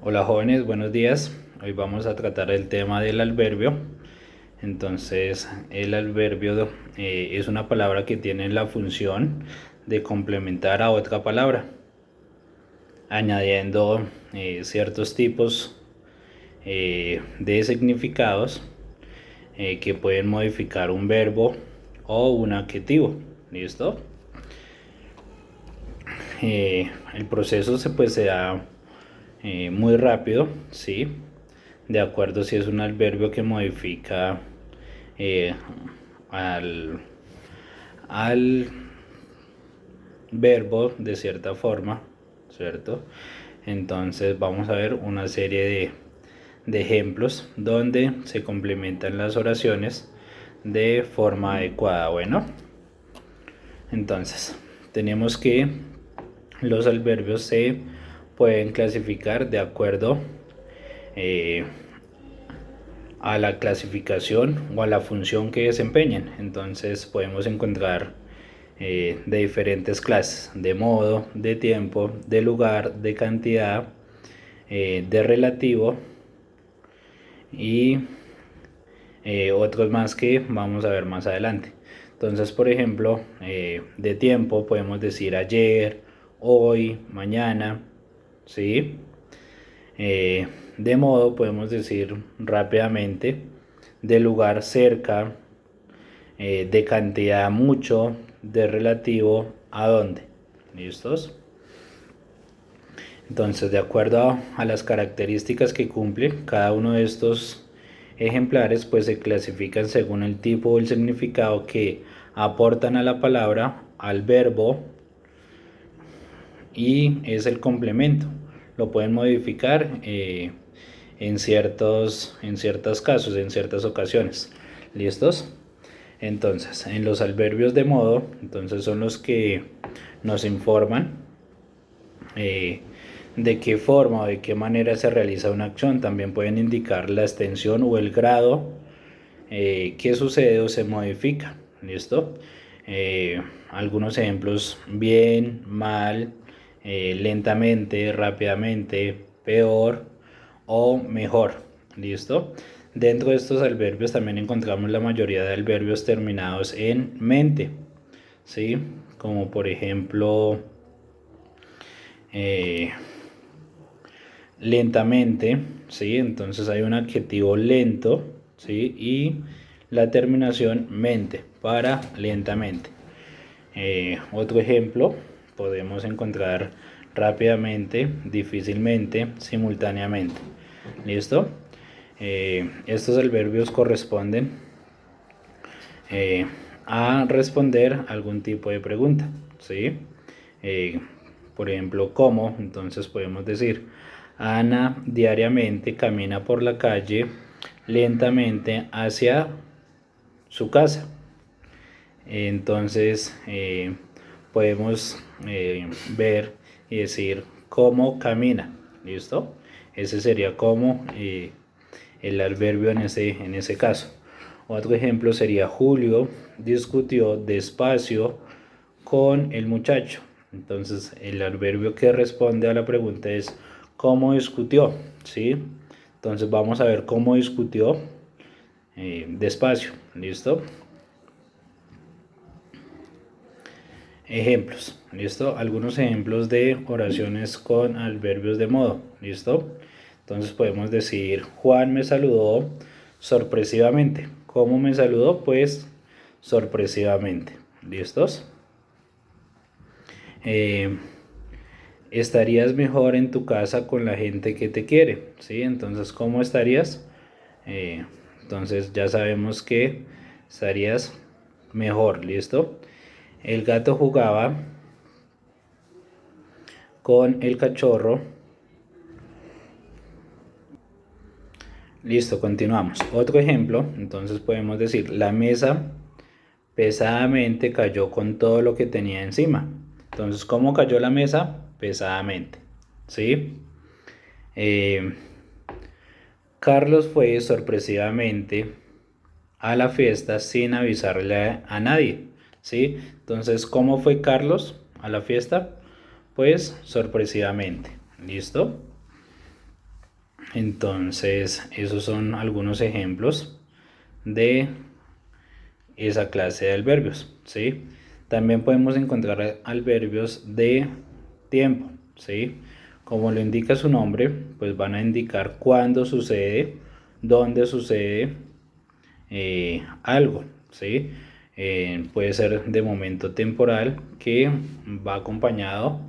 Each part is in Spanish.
Hola jóvenes, buenos días. Hoy vamos a tratar el tema del adverbio. Entonces, el adverbio es una palabra que tiene la función de complementar a otra palabra, añadiendo ciertos tipos de significados que pueden modificar un verbo o un adjetivo. ¿Listo? El proceso se da muy rápido, ¿sí? De acuerdo si es un adverbio que modifica eh, al, al verbo de cierta forma, ¿cierto? Entonces vamos a ver una serie de ejemplos donde se complementan las oraciones de forma adecuada. Bueno, entonces tenemos que los adverbios se pueden clasificar de acuerdo eh, a la clasificación o a la función que desempeñan. Entonces podemos encontrar de diferentes clases: de modo, de tiempo, de lugar, de cantidad, de relativo y otros más que vamos a ver más adelante. Entonces, por ejemplo, de tiempo podemos decir ayer, hoy, mañana, ¿sí? De modo podemos decir rápidamente, de lugar cerca, de cantidad mucho, de relativo a dónde. ¿Listos? Entonces, de acuerdo a las características que cumple cada uno de estos ejemplares, pues se clasifican según el tipo o el significado que aportan a la palabra, al verbo, y es el complemento. Lo pueden modificar en ciertos casos, en ciertas ocasiones. ¿Listos? Entonces, en los adverbios de modo, entonces son los que nos informan eh, de qué forma o de qué manera se realiza una acción. También pueden indicar la extensión o el grado que sucede o se modifica. ¿Listo? Algunos ejemplos: bien, mal, lentamente, rápidamente, peor o mejor. ¿Listo? Dentro de estos adverbios también encontramos la mayoría de adverbios terminados en mente, ¿sí? Como por ejemplo, eh, lentamente, ¿sí? Entonces hay un adjetivo lento, ¿sí? Y la terminación mente para lentamente. Otro ejemplo, podemos encontrar rápidamente, difícilmente, simultáneamente. ¿Listo? Estos adverbios corresponden a responder algún tipo de pregunta, ¿sí? Eh, por ejemplo, ¿cómo? Entonces podemos decir: Ana diariamente camina por la calle lentamente hacia su casa. Entonces podemos ver y decir cómo camina. ¿Listo? Ese sería como el adverbio en ese caso. Otro ejemplo sería: Julio discutió despacio con el muchacho. Entonces el adverbio que responde a la pregunta es ¿cómo discutió? ¿Sí? Entonces vamos a ver cómo discutió despacio. ¿Listo? Ejemplos. ¿Listo? Algunos ejemplos de oraciones con adverbios de modo. ¿Listo? Entonces podemos decir: Juan me saludó sorpresivamente. ¿Cómo me saludó? Pues sorpresivamente. ¿Listos? Eh, estarías mejor en tu casa con la gente que te quiere, ¿sí? Entonces, ¿cómo estarías? Eh, entonces ya sabemos que estarías mejor. ¿Listo? El gato jugaba con el cachorro. Listo, continuamos. Otro ejemplo, entonces podemos decir: la mesa pesadamente cayó con todo lo que tenía encima. Entonces, ¿cómo cayó la mesa? Pesadamente. ¿Sí? Eh, Carlos fue sorpresivamente a la fiesta sin avisarle a nadie. ¿Sí? Entonces, ¿cómo fue Carlos a la fiesta? Pues sorpresivamente. ¿Listo? Entonces, esos son algunos ejemplos de esa clase de adverbios, ¿sí? También podemos encontrar adverbios de tiempo, ¿sí? Como lo indica su nombre, pues van a indicar cuándo sucede, dónde sucede algo, ¿sí? Puede ser de momento temporal que va acompañado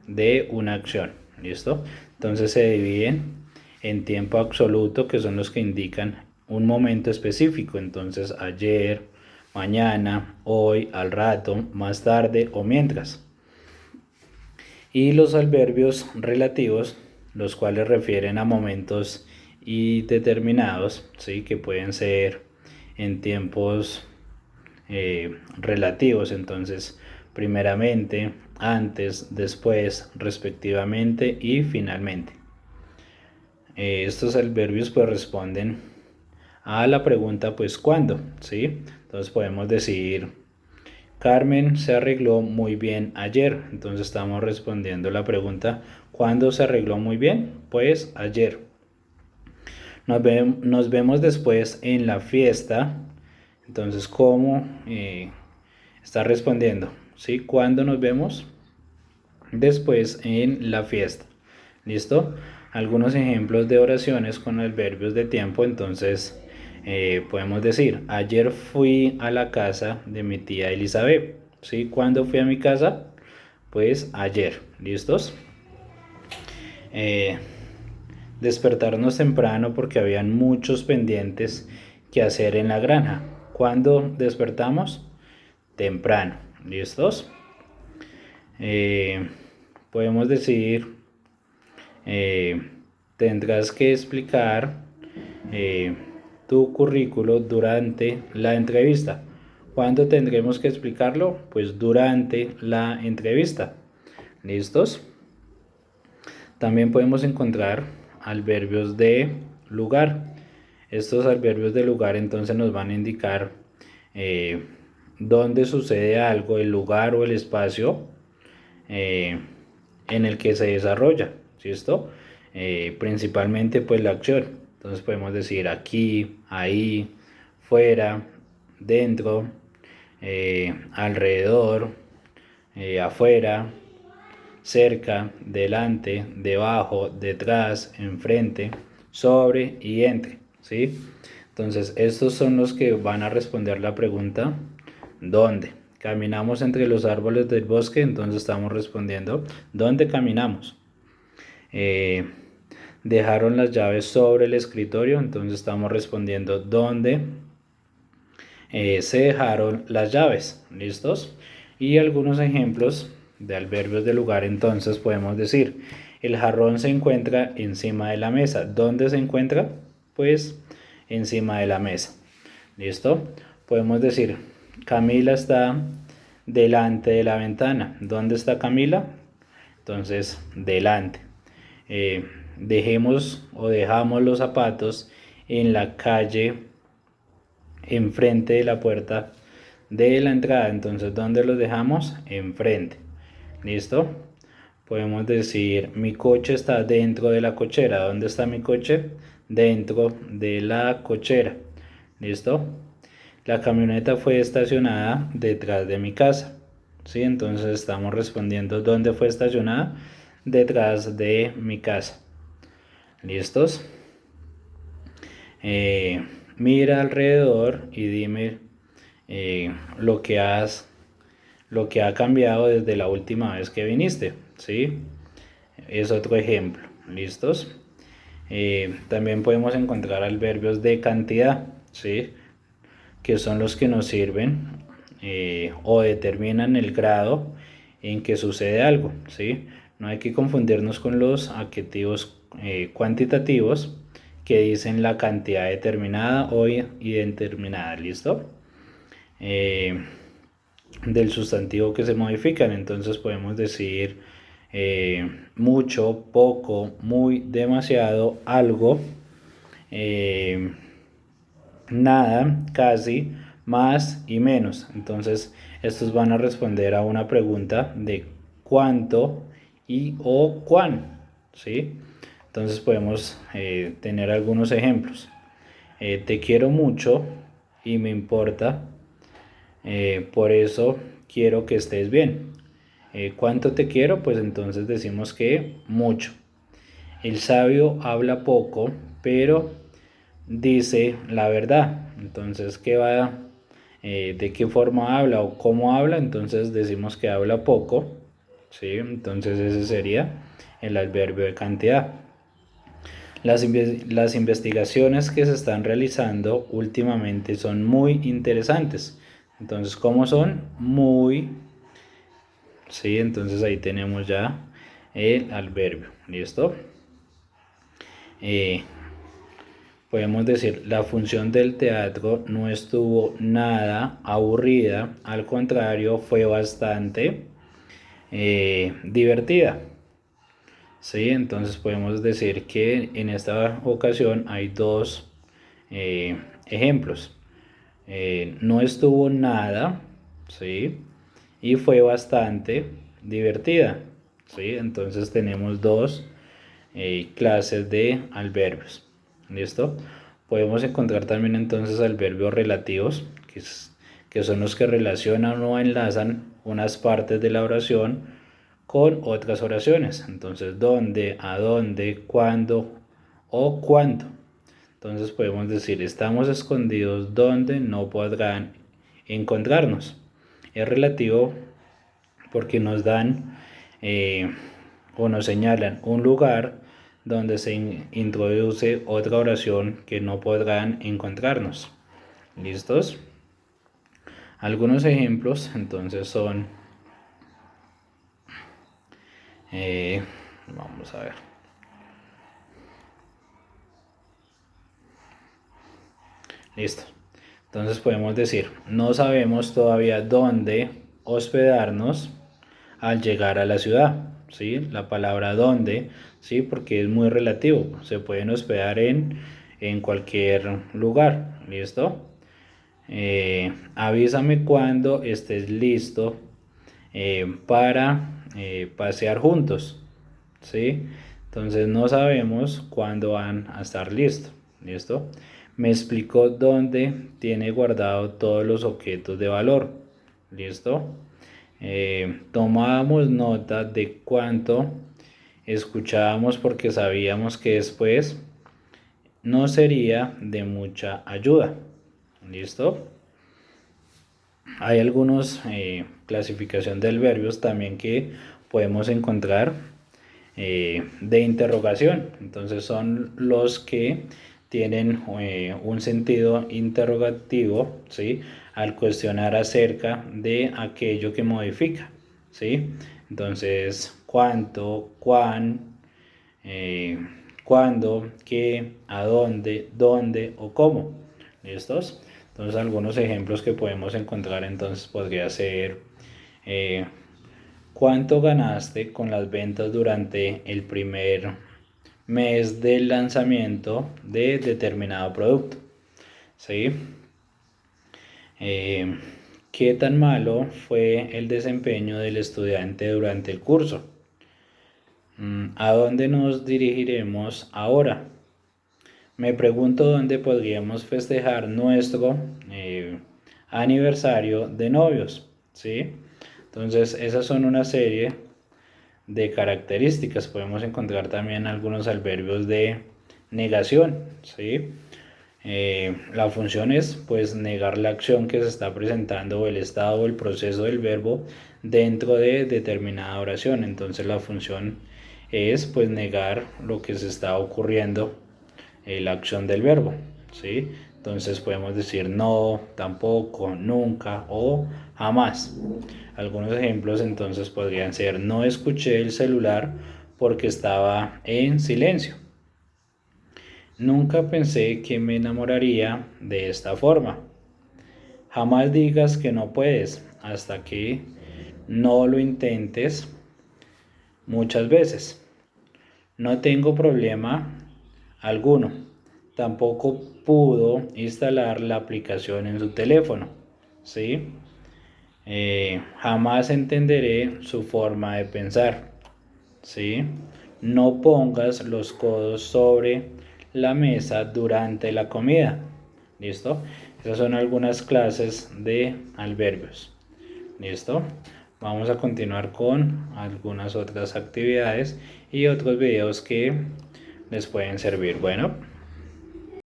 de una acción, ¿listo? Entonces se dividen en tiempo absoluto, que son los que indican un momento específico, entonces ayer, mañana, hoy, al rato, más tarde o mientras. Y los adverbios relativos, los cuales refieren a momentos indeterminados, ¿sí? Que pueden ser en tiempos relativos, entonces primeramente, antes, después, respectivamente y finalmente. Estos adverbios pues responden a la pregunta pues ¿cuándo? ¿Sí? Entonces podemos decir Carmen se arregló muy bien ayer. Entonces estamos respondiendo la pregunta ¿cuándo se arregló muy bien? Pues ayer. Nos vemos después en la fiesta. Entonces, ¿cómo está respondiendo? ¿Sí? ¿Cuándo nos vemos? Después en la fiesta. ¿Listo? Algunos ejemplos de oraciones con adverbios de tiempo. Entonces, podemos decir, ayer fui a la casa de mi tía Elizabeth. ¿Sí? ¿Cuándo fui a mi casa? Pues ayer. ¿Listos? Despertarnos temprano porque habían muchos pendientes que hacer en la granja. ¿Cuándo despertamos? Temprano. ¿Listos? Eh, Podemos decir, eh, tendrás que explicar eh, tu currículo durante la entrevista. ¿Cuándo tendremos que explicarlo? Pues durante la entrevista. ¿Listos? También podemos encontrar adverbios de lugar. Estos adverbios de lugar entonces nos van a indicar eh, dónde sucede algo, el lugar o el espacio eh, en el que se desarrolla, ¿cierto? Principalmente pues la acción. Entonces podemos decir aquí, ahí, fuera, dentro, alrededor, afuera, cerca, delante, debajo, detrás, enfrente, sobre y entre, ¿sí? Entonces, estos son los que van a responder la pregunta ¿dónde? Caminamos entre los árboles del bosque, entonces estamos respondiendo ¿dónde caminamos? Eh, Dejaron las llaves sobre el escritorio, entonces estamos respondiendo ¿dónde se dejaron las llaves? ¿Listos? Y algunos ejemplos de adverbios de lugar, entonces podemos decir el jarrón se encuentra encima de la mesa. ¿Dónde se encuentra? Pues encima de la mesa. ¿Listo? Podemos decir Camila está delante de la ventana. ¿Dónde está Camila? Entonces, delante. Dejemos o dejamos los zapatos en la calle enfrente de la puerta de la entrada. Entonces, ¿dónde los dejamos? Enfrente. ¿Listo? Podemos decir, mi coche está dentro de la cochera. ¿Dónde está mi coche? Dentro de la cochera. ¿Listo? La camioneta fue estacionada detrás de mi casa. ¿Sí? Entonces estamos respondiendo, ¿dónde fue estacionada? Detrás de mi casa. ¿Listos? Mira alrededor y dime lo que ha cambiado desde la última vez que viniste, ¿sí? Es otro ejemplo, ¿listos? También podemos encontrar adverbios de cantidad, ¿sí? Que son los que nos sirven o determinan el grado en que sucede algo, ¿sí? No hay que confundirnos con los adjetivos cuantitativos que dicen la cantidad determinada o indeterminada, ¿listo? Del sustantivo que se modifican, entonces podemos decir mucho, poco, muy, demasiado, algo, nada, casi, más y menos. Entonces estos van a responder a una pregunta de cuánto y o cuán, ¿sí? Entonces podemos tener algunos ejemplos. Te quiero mucho y me importa, por eso quiero que estés bien. ¿Cuánto te quiero? Pues entonces decimos que mucho. El sabio habla poco, pero dice la verdad. Entonces, ¿qué va? ¿De qué forma habla o cómo habla? Entonces decimos que habla poco, ¿sí? Entonces ese sería el adverbio de cantidad. Las investigaciones que se están realizando últimamente son muy interesantes. Entonces, ¿cómo son? Muy, ¿sí? Entonces ahí tenemos ya el adverbio, ¿listo? Eh, Podemos decir, la función del teatro no estuvo nada aburrida, al contrario, fue bastante divertida. Sí, entonces podemos decir que en esta ocasión hay dos ejemplos. No estuvo nada, ¿sí? Y fue bastante divertida, ¿sí? Entonces tenemos dos clases de adverbios. ¿Listo? Podemos encontrar también entonces adverbios relativos, que son los que relacionan o enlazan unas partes de la oración con otras oraciones. Entonces, dónde, a dónde, cuándo o cuánto. Entonces podemos decir, estamos escondidos donde no podrán encontrarnos. Es relativo porque nos dan o nos señalan un lugar donde se introduce otra oración que no podrán encontrarnos. ¿Listos? Algunos ejemplos entonces son, eh, vamos a ver. Listo. Entonces podemos decir, no sabemos todavía dónde hospedarnos al llegar a la ciudad, ¿sí? La palabra dónde, ¿sí? Porque es muy relativo, se pueden hospedar en cualquier lugar, ¿listo? Avísame cuando estés listo para pasear juntos, ¿sí? Entonces no sabemos cuándo van a estar listos, ¿listo? Me explicó dónde tiene guardado todos los objetos de valor, ¿listo? Tomábamos nota de cuánto escuchábamos porque sabíamos que después no sería de mucha ayuda, ¿listo? Hay algunos clasificación de verbos también que podemos encontrar de interrogación. Entonces son los que tienen un sentido interrogativo, ¿sí? Al cuestionar acerca de aquello que modifica, ¿sí? Entonces, cuánto, eh, cuándo, qué, a dónde, dónde o cómo. ¿Listos? Entonces algunos ejemplos que podemos encontrar entonces podría ser eh, ¿cuánto ganaste con las ventas durante el primer mes del lanzamiento de determinado producto? ¿Sí? Eh, ¿Qué tan malo fue el desempeño del estudiante durante el curso? ¿A dónde nos dirigiremos ahora? Me pregunto dónde podríamos festejar nuestro aniversario de novios, ¿sí? Entonces, esas son una serie de características. Podemos encontrar también algunos adverbios de negación, ¿sí? La función es, pues, negar la acción que se está presentando o el estado o el proceso del verbo dentro de determinada oración. Entonces, la función es, pues, negar lo que se está ocurriendo la acción del verbo, ¿sí? Entonces podemos decir no, tampoco, nunca o jamás. Algunos ejemplos entonces podrían ser no escuché el celular porque estaba en silencio. Nunca pensé que me enamoraría de esta forma. Jamás digas que no puedes hasta que no lo intentes muchas veces. No tengo problema alguno. Tampoco pudo instalar la aplicación en su teléfono, ¿sí? Jamás entenderé su forma de pensar, ¿sí? No pongas los codos sobre la mesa durante la comida. ¿Listo? Esas son algunas clases de adverbios. ¿Listo? Vamos a continuar con algunas otras actividades y otros videos que les pueden servir. Bueno.